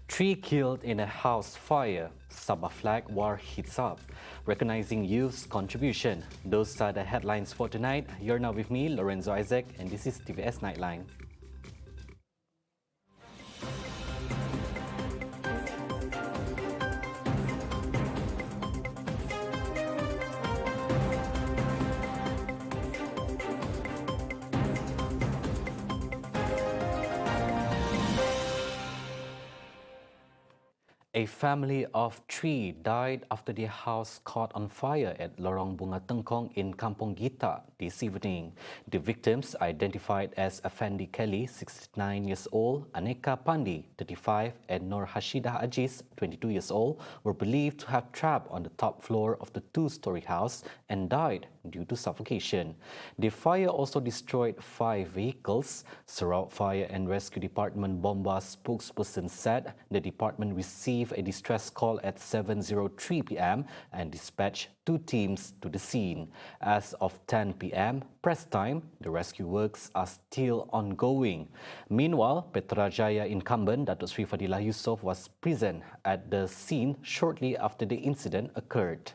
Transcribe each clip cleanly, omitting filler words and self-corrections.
Three killed in a house fire. Sabah flag war heats up. Recognizing youth's contribution. Those are the headlines for tonight. You're now with me, Lorenzo Isaac, and this is TVS Nightline. A family of three died after their house caught on fire at Lorong Bunga Tengkong in Kampong Gita this evening. The victims, identified as Effendi Kelly, 69 years old, Aneka Pandi, 35, and Nur Hashidah Aziz, 22 years old, were believed to have trapped on the top floor of the two-story house and died due to suffocation. The fire also destroyed 5 vehicles. Sarawak Fire and Rescue Department Bomba spokesperson said the department received a distress call at 7:03 p.m. and dispatched 2 teams to the scene. As of 10 p.m. press time, the rescue works are still ongoing. Meanwhile, Petrajaya incumbent Datuk Sri Fadilah Yusof was present at the scene shortly after the incident occurred.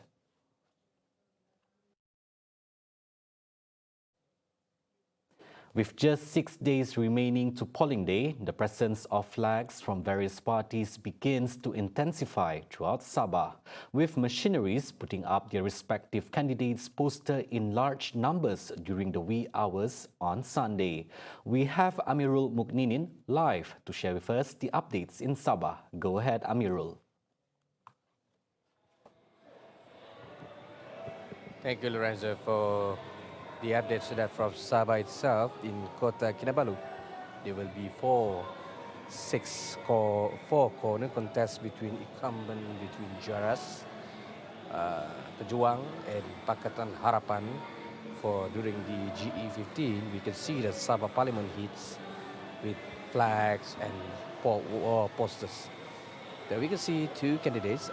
With just 6 days remaining to polling day, the presence of flags from various parties begins to intensify throughout Sabah, with machineries putting up their respective candidates' poster in large numbers during the wee hours on Sunday. We have Amirul Mukninin live to share with us the updates in Sabah. Go ahead, Amirul. Thank you, Lorenzo, for the updates that from Sabah itself. In Kota Kinabalu, there will be four corner contests between incumbent between Jaras, Pejuang and Pakatan Harapan for during the GE15. We can see that Sabah Parliament hits with flags and posters. There we can see 2 candidates,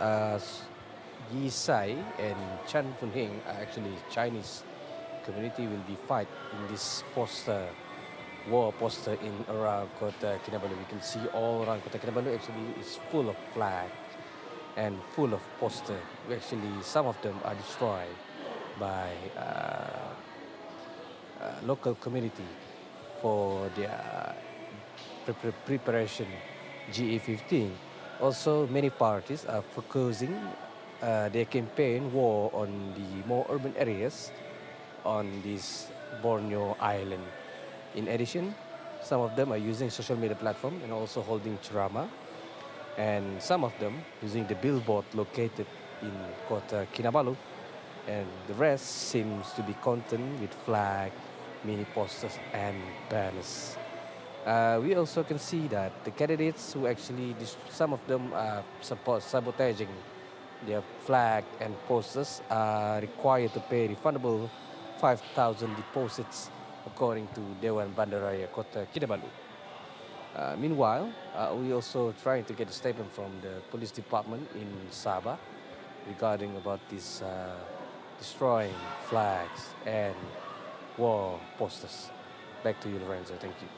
Yi Sai and Chan Fun Hing, are actually Chinese community, will be fight in this war poster in around Kota Kinabalu. We can see all around Kota Kinabalu actually is full of flag and full of poster. Actually, some of them are destroyed by local community for their preparation GE15. Also, many parties are focusing their campaign war on the more urban areas on this Borneo island. In addition, some of them are using social media platform and also holding ceramah, and some of them using the billboard located in Kota Kinabalu, and the rest seems to be content with flag, mini posters and banners. We also can see that the candidates who actually, some of them are sabotaging their flag and posters are required to pay refundable 5,000 deposits according to Dewan Bandaraya Kota Kinabalu. Meanwhile, we also trying to get a statement from the police department in Sabah regarding about this destroying flags and war posters. Back to you, Lorenzo. Thank you.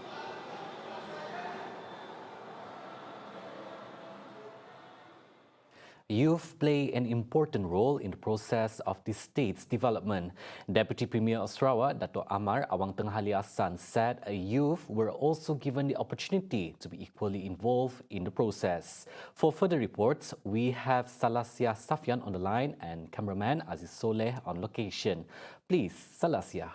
Youth play an important role in the process of the state's development. Deputy Premier of Sarawak, Dato' Amar Awang Teng Hali Hassan, said youth were also given the opportunity to be equally involved in the process. For further reports, we have Salasia Safian on the line and cameraman Aziz Soleh on location. Please, Salasia.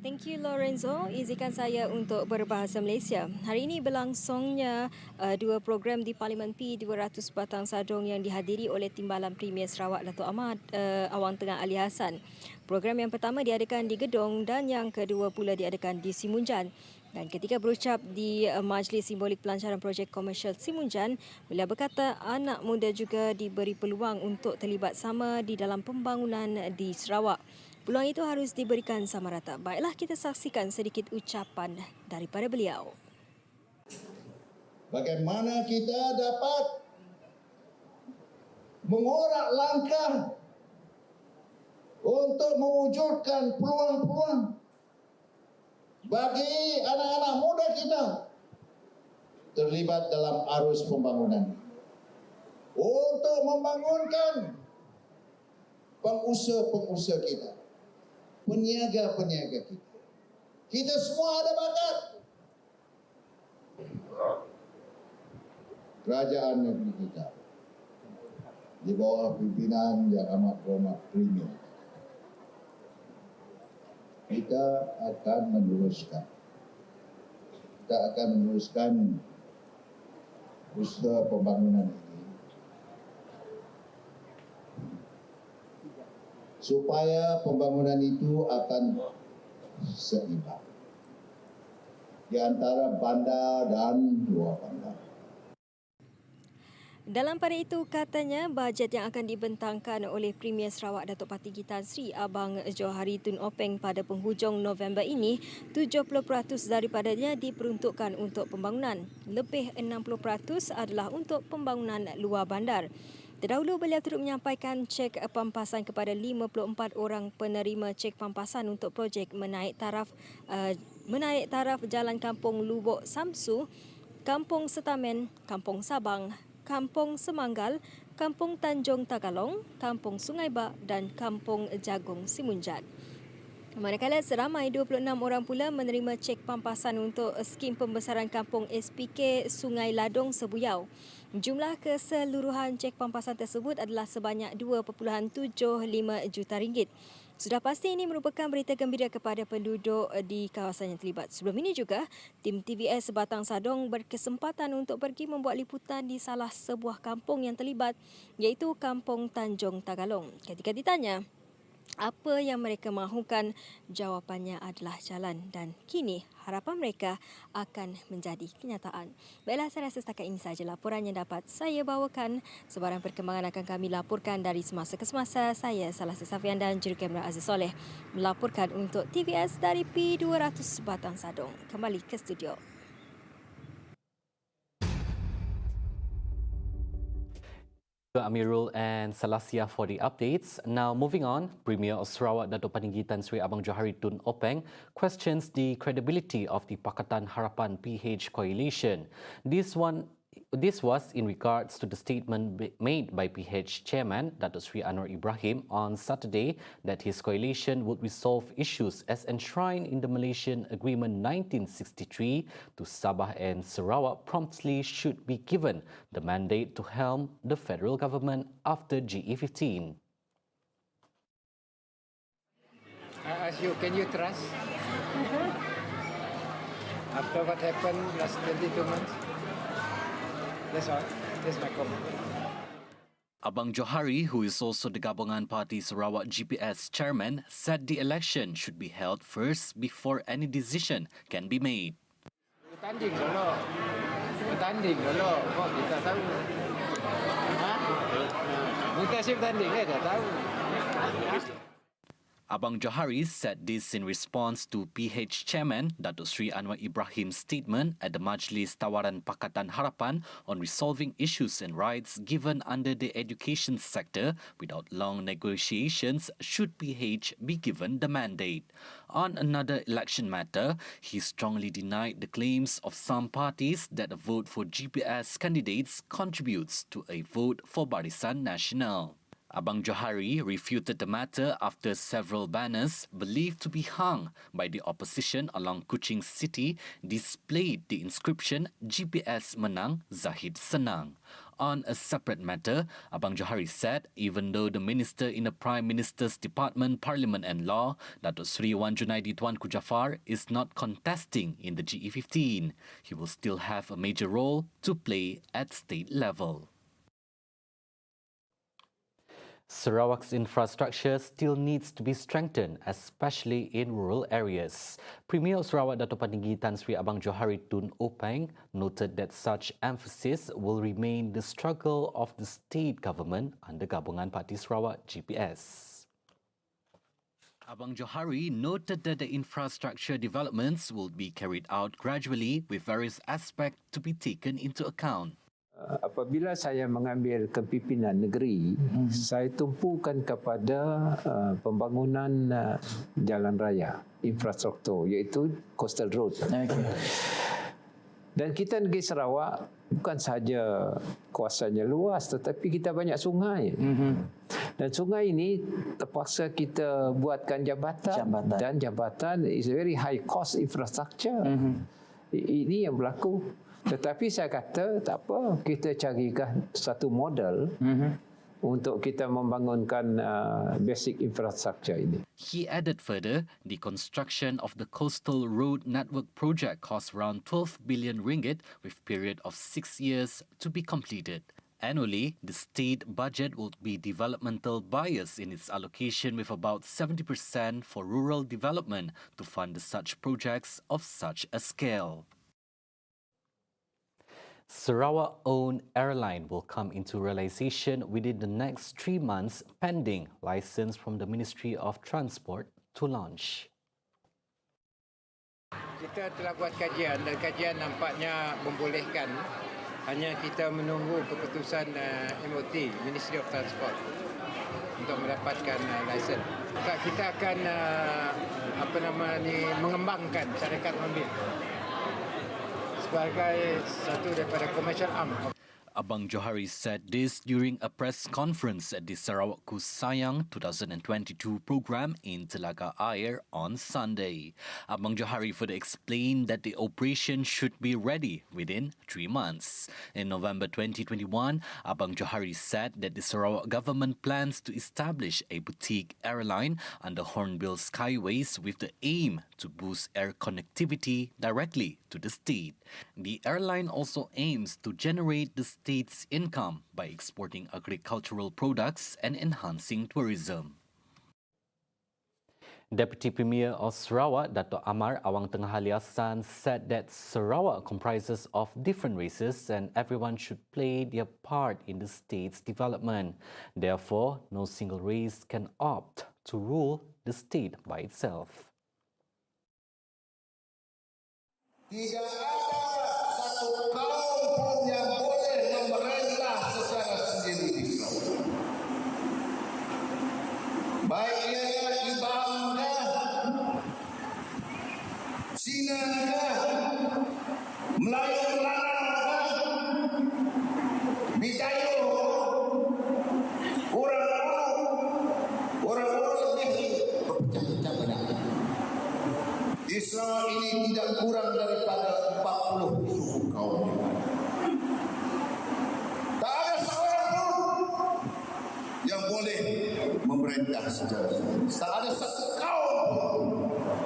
Thank you, Lorenzo. Izinkan saya untuk berbahasa Malaysia. Hari ini berlangsungnya 2 program di Parlimen P200 Batang Sadong yang dihadiri oleh Timbalan Premier Sarawak Dato' Ahmad Awang Tengah Ali Hassan. Program yang pertama diadakan di Gedong dan yang kedua pula diadakan di Simunjan. Dan ketika berucap di Majlis Simbolik Pelancaran Projek Komersial Simunjan, beliau berkata anak muda juga diberi peluang untuk terlibat sama di dalam pembangunan di Sarawak. Peluang itu harus diberikan sama rata. Baiklah, kita saksikan sedikit ucapan daripada beliau. Bagaimana kita dapat mengorak langkah untuk mewujudkan peluang-peluang bagi anak-anak muda kita terlibat dalam arus pembangunan untuk membangunkan pengusaha-pengusaha kita, peniaga-peniaga kita. Kita semua ada bakat. Kerajaan negeri kita di bawah pimpinan Yang Amat Berhormat Premier, kita akan meneruskan usaha pembangunan ini supaya pembangunan itu akan seimbang di antara bandar dan luar bandar. Dalam pada itu, katanya bajet yang akan dibentangkan oleh Premier Sarawak Datuk Patinggi Tan Sri Abang Johari Tun Openg pada penghujung November ini, 70% daripadanya diperuntukkan untuk pembangunan. Lebih 60% adalah untuk pembangunan luar bandar. Terdahulu, beliau turut menyampaikan cek pampasan kepada 54 orang penerima cek pampasan untuk projek menaik taraf Jalan Kampung Lubuk Samsu, Kampung Setamen, Kampung Sabang, Kampung Semanggal, Kampung Tanjung Tagalong, Kampung Sungai Bak dan Kampung Jagung Simunjat. Manakala seramai 26 orang pula menerima cek pampasan untuk skim pembesaran kampung SPK Sungai Ladong Sebuyau. Jumlah keseluruhan cek pampasan tersebut adalah sebanyak 2.75 juta ringgit. Sudah pasti ini merupakan berita gembira kepada penduduk di kawasan yang terlibat. Sebelum ini juga, tim TVS Batang Sadong berkesempatan untuk pergi membuat liputan di salah sebuah kampung yang terlibat, iaitu Kampung Tanjung Tagalong. Ketika ditanya apa yang mereka mahukan, jawapannya adalah jalan dan kini harapan mereka akan menjadi kenyataan. Baiklah, saya rasa setakat ini sahaja laporan yang dapat saya bawakan. Sebarang perkembangan akan kami laporkan dari semasa ke semasa. Saya Salasa Safian dan jurukamera Aziz Soleh melaporkan untuk TVS dari P200 Batang Sadong. Kembali ke studio. Amirul and Salasia for the updates. Now moving on, Premier of Sarawak Datuk Patinggi Tan Sri Abang Johari Tun Openg questions the credibility of the Pakatan Harapan PH coalition. This was in regards to the statement made by PH Chairman Datuk Sri Anwar Ibrahim on Saturday that his coalition would resolve issues as enshrined in the Malaysian Agreement 1963 to Sabah and Sarawak promptly should be given the mandate to helm the federal government after GE15. I ask you, can you trust? After what happened last 22 months? That's all. That's my comment. Abang Johari, who is also the Gabungan Party Sarawak GPS chairman, said the election should be held first before any decision can be made. Bertanding dulu. Bertanding dulu. Kok kita tahu? Ha? Mutasi bertanding dah tahu. Abang Johari said this in response to PH Chairman Datuk Sri Anwar Ibrahim's statement at the Majlis Tawaran Pakatan Harapan on resolving issues and rights given under the education sector without long negotiations should PH be given the mandate. On another election matter, he strongly denied the claims of some parties that a vote for GPS candidates contributes to a vote for Barisan Nasional. Abang Johari refuted the matter after several banners believed to be hung by the opposition along Kuching City displayed the inscription GPS Menang, Zahid Senang. On a separate matter, Abang Johari said even though the Minister in the Prime Minister's Department, Parliament and Law, Datuk Sri Wan Junaidi Tuanku Jaafar, is not contesting in the GE15, he will still have a major role to play at state level. Sarawak's infrastructure still needs to be strengthened, especially in rural areas. Premier of Sarawak Datuk Patinggi Tan Sri Abang Johari Tun Openg noted that such emphasis will remain the struggle of the state government under Gabungan Party Sarawak GPS. Abang Johari noted that the infrastructure developments will be carried out gradually with various aspects to be taken into account. Apabila saya mengambil kepimpinan negeri, saya tumpukan kepada pembangunan jalan raya, infrastruktur, iaitu coastal road. Dan kita negeri Sarawak bukan sahaja kawasannya luas, tetapi kita banyak sungai. Dan sungai ini terpaksa kita buatkan jambatan. Dan jambatan is a very high cost infrastructure. Ini yang berlaku. Tetapi saya kata tak apa, kita carikan satu model untuk kita membangunkan basic infrastructure ini. He added further, the construction of the Coastal Road Network project cost around 12 billion ringgit with period of 6 years to be completed. Annually, the state budget will be developmental bias in its allocation with about 70% for rural development to fund such projects of such a scale. Sarawak-owned airline will come into realisation within the next 3 months pending licence from the Ministry of Transport to launch. Kita telah buat kajian dan kajian nampaknya membolehkan. Hanya kita menunggu keputusan MOT, Ministry of Transport, untuk mendapatkan lesen. Kita akan mengembangkan syarikat mobil sebagai satu daripada commercial arm. Abang Johari said this during a press conference at the Sarawak Ku Sayang 2022 program in Telaga Air on Sunday. Abang Johari further explained that the operation should be ready within 3 months. In November 2021, Abang Johari said that the Sarawak government plans to establish a boutique airline under Hornbill Skyways with the aim to boost air connectivity directly to the state. The airline also aims to generate the state's income by exporting agricultural products and enhancing tourism. Deputy Premier of Sarawak, Dato' Amar Awang Tengah Haliasan, said that Sarawak comprises of different races and everyone should play their part in the state's development. Therefore, no single race can opt to rule the state by itself. Tidak ada satu kaum pun yang boleh memerintah secara sendiri di Sarawak. Baik ia Ibang kah, Cina kah, Melayu Melanau kah, Bitayu, orang lebih berpecah-pecah banyak. Di Sarawak ini tidak kurang daripada 40 suku kaum yang ada. Tak ada seorang pun yang boleh memerintah secara sendiri. Tak ada satu kaum pun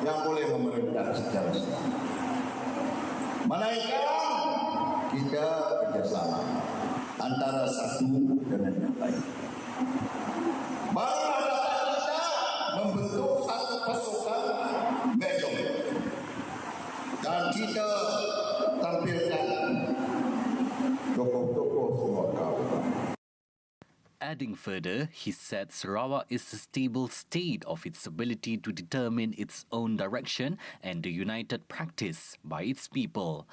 yang boleh memerintah secara sendiri. Melainkan kita kerjasama antara satu dengan yang lain. Barulah dapat kita membentuk satu pasukan bedok. Dan kita tampilkan tokoh-tokoh semua kaum. Adding further, he said Sarawak is a stable state of its ability to determine its own direction and the united practice by its people.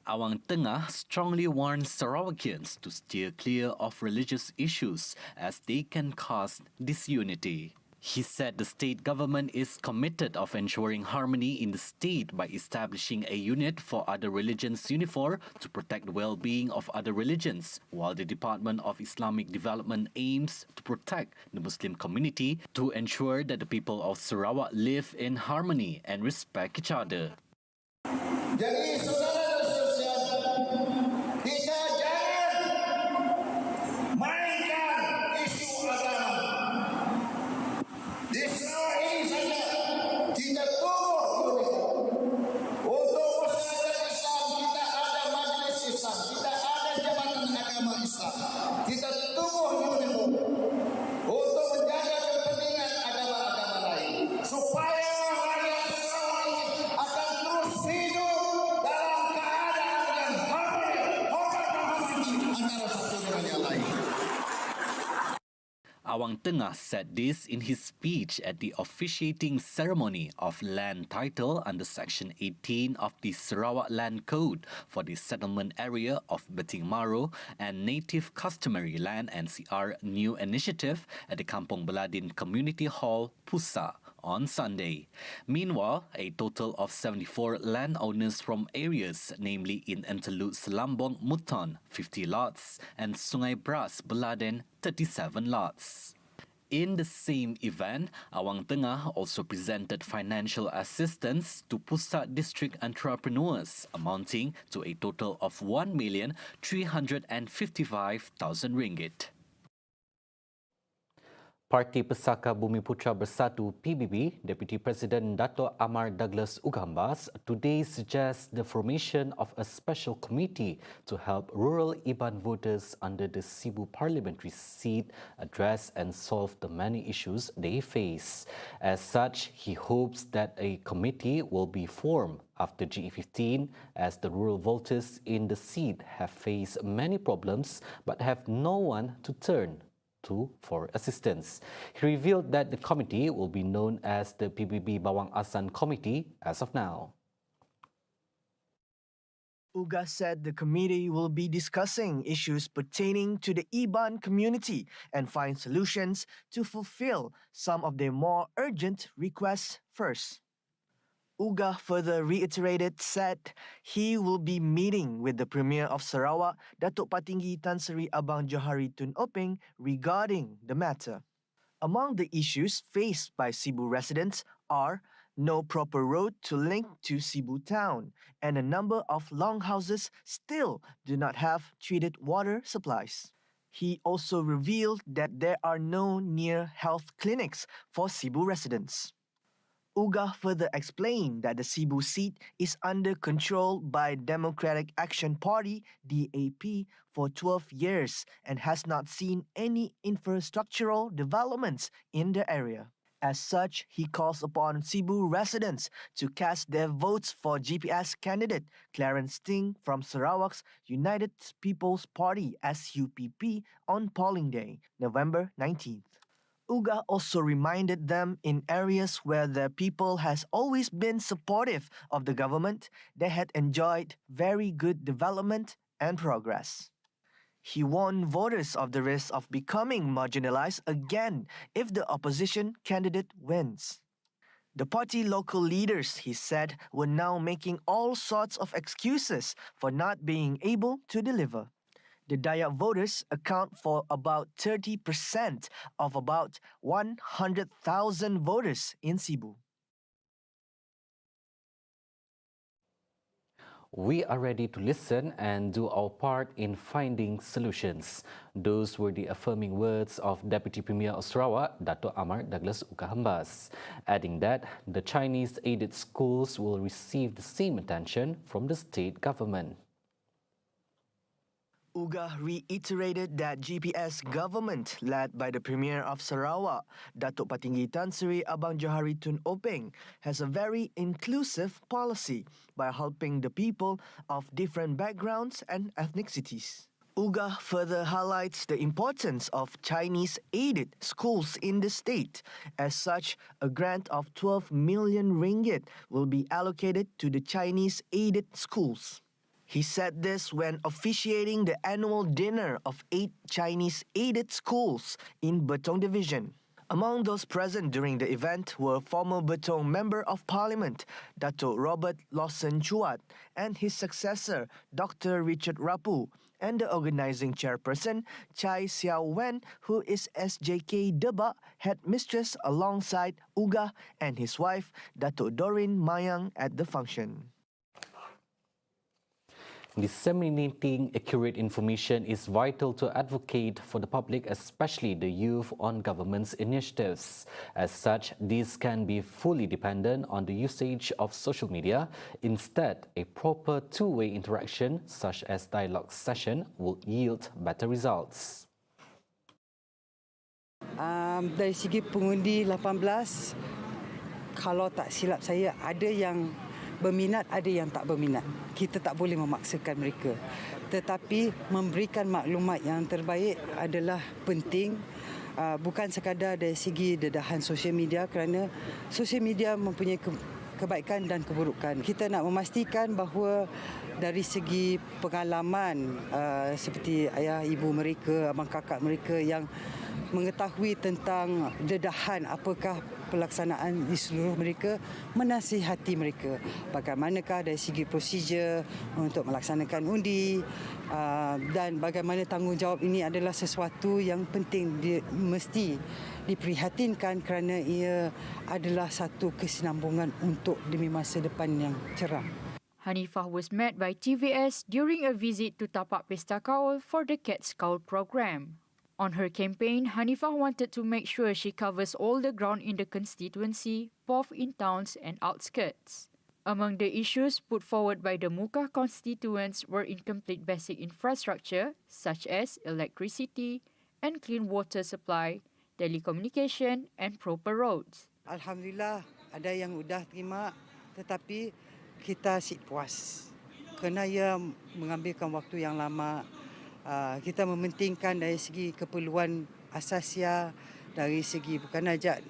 Awang Tengah strongly warns Sarawakians to steer clear of religious issues as they can cause disunity. He said the state government is committed of ensuring harmony in the state by establishing a unit for other religions unifor to protect the well-being of other religions, while the Department of Islamic Development aims to protect the Muslim community to ensure that the people of Sarawak live in harmony and respect each other. Jadi saudara-saudara, kita jangan mainkan isu agama. Di Sarawak ini saja kita tunggu untuk masyarakat Islam. Kita ada majlis Islam, kita ada jabatan agama Islam. Kita tunggu uniform untuk menjaga kepentingan agama-agama lain supaya rakyat Sarawak ini akan terus hidup dalam keadaan yang harmoni, hormat dan hormati antara satu dengan yang lain. Awang Tengah said this in his speech at the officiating ceremony of land title under Section 18 of the Sarawak Land Code for the settlement area of Beting Maro and Native Customary Land NCR New Initiative at the Kampong Beladin Community Hall, Pusa, on Sunday. Meanwhile, a total of 74 landowners from areas, namely in Interlude Selambong, Muton, 50 lots, and Sungai Bras, Beladen, 37 lots. In the same event, Awang Tengah also presented financial assistance to Pusat District entrepreneurs amounting to a total of RM1,355,000. Parti Pesaka Bumi Putra Bersatu PBB, Deputy President Dato' Amar Douglas Ugambas today suggests the formation of a special committee to help rural Iban voters under the Sibu parliamentary seat address and solve the many issues they face. As such, he hopes that a committee will be formed after GE15, as the rural voters in the seat have faced many problems but have no one to turn to for assistance. He revealed that the committee will be known as the PBB Bawang Asan Committee as of now. Uga said the committee will be discussing issues pertaining to the Iban community and find solutions to fulfill some of their more urgent requests first. Uga further said he will be meeting with the Premier of Sarawak, Datuk Patinggi Tan Sri Abang Johari Tun Openg, regarding the matter. Among the issues faced by Sibu residents are no proper road to link to Sibu town, and a number of longhouses still do not have treated water supplies. He also revealed that there are no near health clinics for Sibu residents. Uga further explained that the Sibu seat is under control by Democratic Action Party (DAP) for 12 years and has not seen any infrastructural developments in the area. As such, he calls upon Sibu residents to cast their votes for GPS candidate Clarence Ting from Sarawak's United People's Party (SUPP) on polling day, November 19th. Uga also reminded them in areas where the people has always been supportive of the government, they had enjoyed very good development and progress. He warned voters of the risk of becoming marginalized again if the opposition candidate wins. The party local leaders, he said, were now making all sorts of excuses for not being able to deliver. The Dayak voters account for about 30% of about 100,000 voters in Sibu. We are ready to listen and do our part in finding solutions. Those were the affirming words of Deputy Premier of Sarawak, Dato' Amar Douglas Ugambas, adding that the Chinese-aided schools will receive the same attention from the state government. Uga reiterated that GPS government, led by the Premier of Sarawak, Datuk Patinggi Tan Sri Abang Johari Tun Openg, has a very inclusive policy by helping the people of different backgrounds and ethnicities. Uga further highlights the importance of Chinese-aided schools in the state. As such, a grant of 12 million ringgit will be allocated to the Chinese-aided schools. He said this when officiating the annual dinner of 8 Chinese-aided schools in Betong Division. Among those present during the event were former Betong Member of Parliament, Dato' Robert Lawson Chuat, and his successor, Dr. Richard Rapu, and the organizing chairperson, Chai Xiao Wen, who is SJK Debak headmistress alongside Uga and his wife, Dato' Doreen Mayang, at the function. Disseminating accurate information is vital to advocate for the public, especially the youth, on government's initiatives. As such, this can be fully dependent on the usage of social media. Instead, a proper two-way interaction, such as dialogue session, will yield better results. Dari segi pengundi 18, kalau tak silap saya, ada yang berminat, ada yang tak berminat. Kita tak boleh memaksakan mereka. Tetapi memberikan maklumat yang terbaik adalah penting, bukan sekadar dari segi dedahan sosial media, kerana sosial media mempunyai kebaikan dan keburukan. Kita nak memastikan bahawa dari segi pengalaman seperti ayah ibu mereka, abang kakak mereka yang mengetahui tentang dedahan apakah pelaksanaan di seluruh mereka, menasihati mereka bagaimanakah dari segi prosedur untuk melaksanakan undi dan bagaimana tanggungjawab ini adalah sesuatu yang penting mesti diprihatinkan kerana ia adalah satu kesinambungan untuk demi masa depan yang cerah. Hanifah was met by TVS during a visit to Tapak Pesta Kaul for the Cat Scout program. On her campaign, Hanifah wanted to make sure she covers all the ground in the constituency, both in towns and outskirts. Among the issues put forward by the Muka constituents were incomplete basic infrastructure such as electricity and clean water supply, telecommunication and proper roads. Alhamdulillah ada yang sudah terima, tetapi kita asyik puas kerana ia mengambilkan waktu yang lama. Kita mementingkan dari segi keperluan asasia, dari segi bukan saja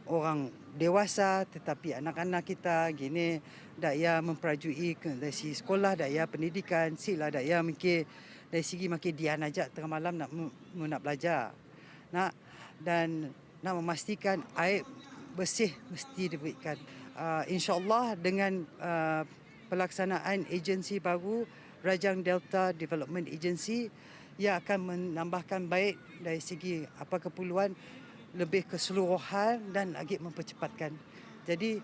orang dewasa tetapi anak-anak kita gini dak ya memperajui dari segi sekolah, dak ya pendidikan, sila dak ya mikir dari segi makin dia aja tengah malam nak belajar. Dan nak memastikan air bersih mesti diberikan. InsyaAllah dengan pelaksanaan agensi baru Rajang Delta Development Agency, ia akan menambahkan baik dari segi apa keperluan lebih keseluruhan dan lagi mempercepatkan. Jadi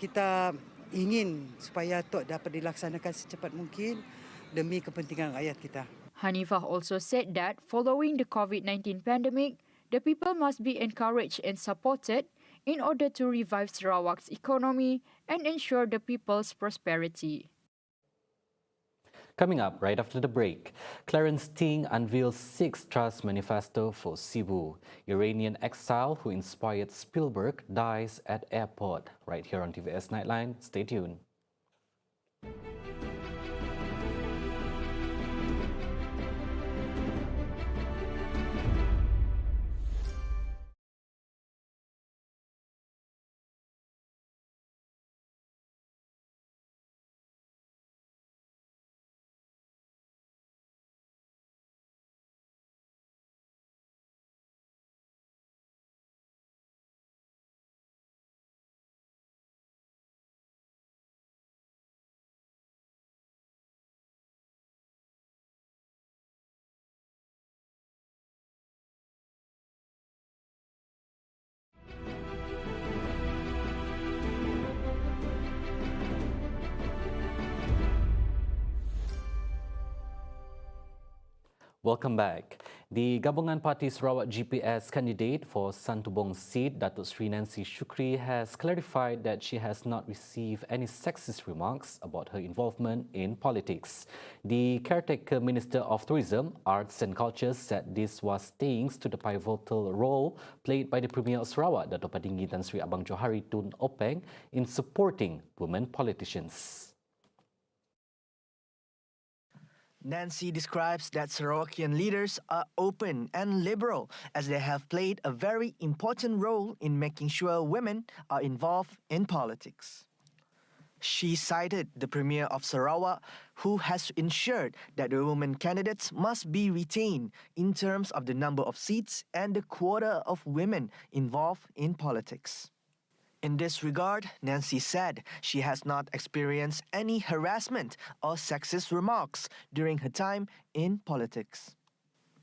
kita ingin supaya Tok dapat dilaksanakan secepat mungkin demi kepentingan rakyat kita. Hanifah also said that following the COVID-19 pandemic, the people must be encouraged and supported in order to revive Sarawak's economy and ensure the people's prosperity. Coming up right after the break, Clarence Ting unveils 6 Trust Manifesto for Cebu. Iranian exile who inspired Spielberg dies at airport. Right here on TVS Nightline. Stay tuned. Welcome back. The Gabungan Party Sarawak GPS candidate for Santubong seat, Datuk Sri Nancy Shukri, has clarified that she has not received any sexist remarks about her involvement in politics. The caretaker Minister of Tourism, Arts and Culture said this was thanks to the pivotal role played by the Premier of Sarawak, Datuk Padinggi Tan Sri Abang Johari Tun Openg, in supporting women politicians. Nancy describes that Sarawakian leaders are open and liberal as they have played a very important role in making sure women are involved in politics. She cited the Premier of Sarawak, who has ensured that the women candidates must be retained in terms of the number of seats and the quota of women involved in politics. In this regard, Nancy said she has not experienced any harassment or sexist remarks during her time in politics.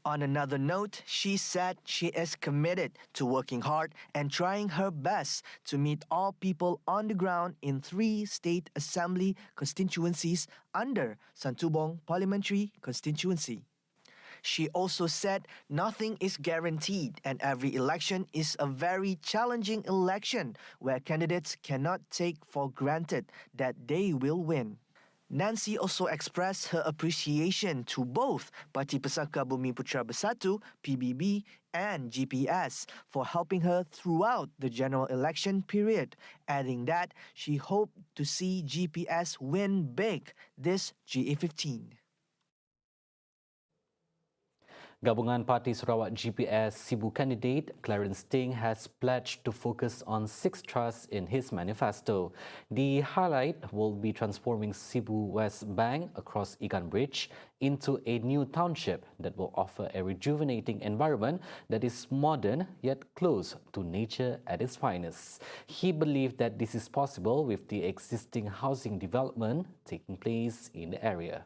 On another note, she said she is committed to working hard and trying her best to meet all people on the ground in 3 state assembly constituencies under Santubong Parliamentary Constituency. She also said nothing is guaranteed and every election is a very challenging election where candidates cannot take for granted that they will win. Nancy also expressed her appreciation to both Parti Pesaka Bumi Putra Bersatu, PBB, and GPS for helping her throughout the general election period, adding that she hoped to see GPS win big this GA15. Gabungan Parti Sarawak GPS Sibu candidate Clarence Ting has pledged to focus on 6 trusts in his manifesto. The highlight will be transforming Sibu West Bank across Ikan Bridge into a new township that will offer a rejuvenating environment that is modern yet close to nature at its finest. He believed that this is possible with the existing housing development taking place in the area.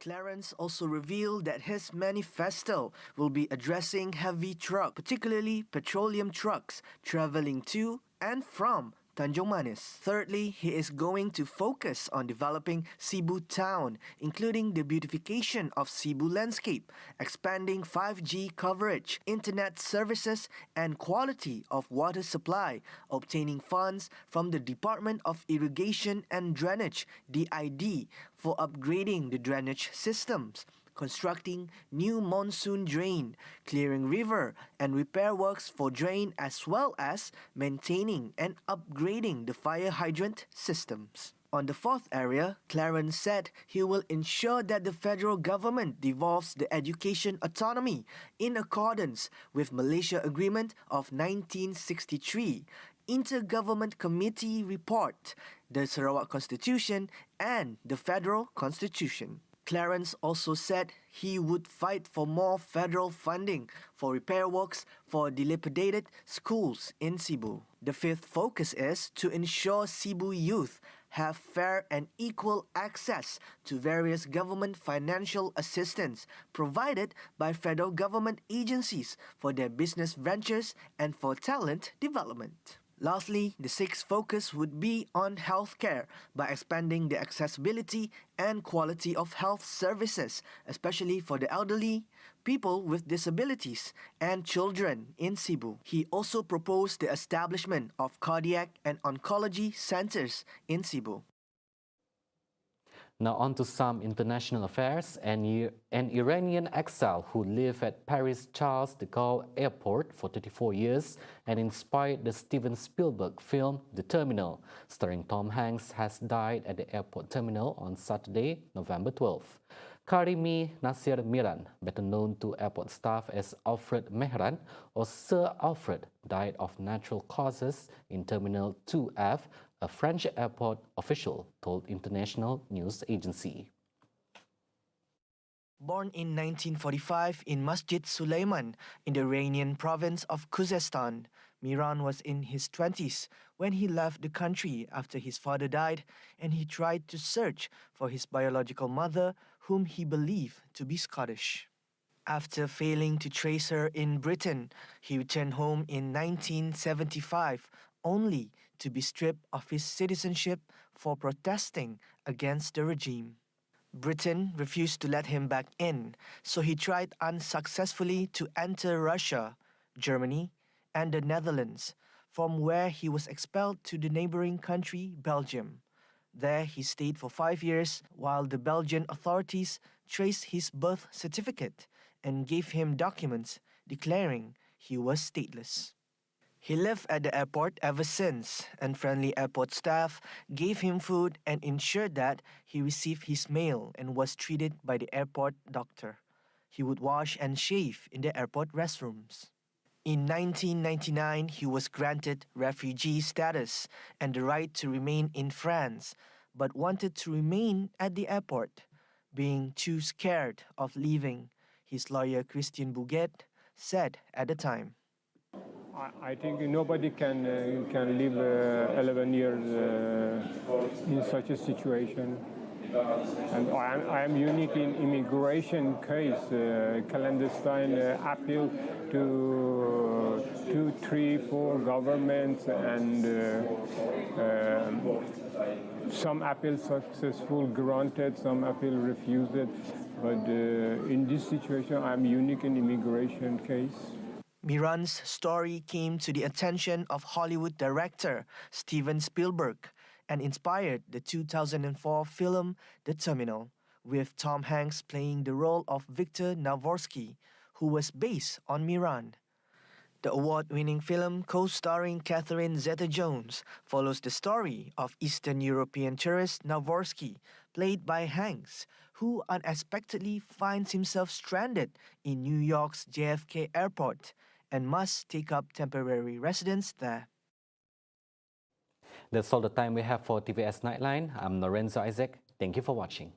Clarence also revealed that his manifesto will be addressing heavy truck, particularly petroleum trucks, travelling to and from Tanjung Manis. Thirdly, he is going to focus on developing Sibu town, including the beautification of Sibu landscape, expanding 5G coverage, internet services, and quality of water supply, obtaining funds from the Department of Irrigation and Drainage, DID, for upgrading the drainage systems, constructing new monsoon drain, clearing river and repair works for drain, as well as maintaining and upgrading the fire hydrant systems. On the fourth area, Clarence said he will ensure that the federal government devolves the education autonomy in accordance with Malaysia Agreement of 1963, Intergovernment Committee Report, the Sarawak Constitution and the Federal Constitution. Clarence also said he would fight for more federal funding for repair works for dilapidated schools in Sibu. The fifth focus is to ensure Sibu youth have fair and equal access to various government financial assistance provided by federal government agencies for their business ventures and for talent development. Lastly, the sixth focus would be on healthcare by expanding the accessibility and quality of health services, especially for the elderly, people with disabilities, and children in Sibu. He also proposed the establishment of cardiac and oncology centers in Sibu. Now on to some international affairs. An Iranian exile who lived at Paris Charles de Gaulle Airport for 34 years and inspired the Steven Spielberg film The Terminal, starring Tom Hanks, has died at the airport terminal on Saturday, November 12. Karimi Nasir Miran, better known to airport staff as Alfred Mehran or Sir Alfred, died of natural causes in Terminal 2F, a French airport official told international news agency. Born in 1945 in Masjid Sulaiman in the Iranian province of Khuzestan, Miran was in his 20s when he left the country after his father died, and he tried to search for his biological mother, whom he believed to be Scottish. After failing to trace her in Britain, he returned home in 1975, only to be stripped of his citizenship for protesting against the regime. Britain refused to let him back in, so he tried unsuccessfully to enter Russia, Germany, and the Netherlands, from where he was expelled to the neighboring country, Belgium. There he stayed for 5 years while the Belgian authorities traced his birth certificate and gave him documents declaring he was stateless. He lived at the airport ever since, and friendly airport staff gave him food and ensured that he received his meal and was treated by the airport doctor. He would wash and shave in the airport restrooms. In 1999, he was granted refugee status and the right to remain in France, but wanted to remain at the airport, being too scared of leaving, his lawyer Christian Bouguet said at the time. I think nobody can live 11 years in such a situation. And I am unique in immigration case, clandestine appeal to 2, 3, 4 governments, and some appeal successful, granted, some appeal refused. But in this situation, I am unique in immigration case. Miran's story came to the attention of Hollywood director Steven Spielberg and inspired the 2004 film The Terminal, with Tom Hanks playing the role of Victor Navorsky, who was based on Miran. The award-winning film, co-starring Catherine Zeta-Jones, follows the story of Eastern European tourist Navorsky, played by Hanks, who unexpectedly finds himself stranded in New York's JFK airport and must take up temporary residence there. That's all the time we have for TVS Nightline. I'm Lorenzo Isaac. Thank you for watching.